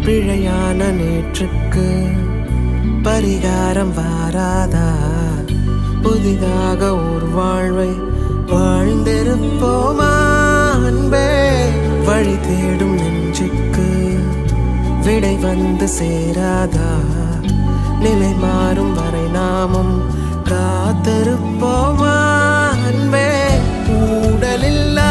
பிழையான நேற்றுக்கு பரிகாரம் வாராதா? புதிதாக ஒரு வாழ்வை வாழ்ந்திருப்போமா அன்பே? வழி தேடும் நெஞ்சுக்கு விடை வந்து சேராதா? நிலை மாறும் வரை நாமும் காத்திருப்போமா அன்பே? ஊடலில்லா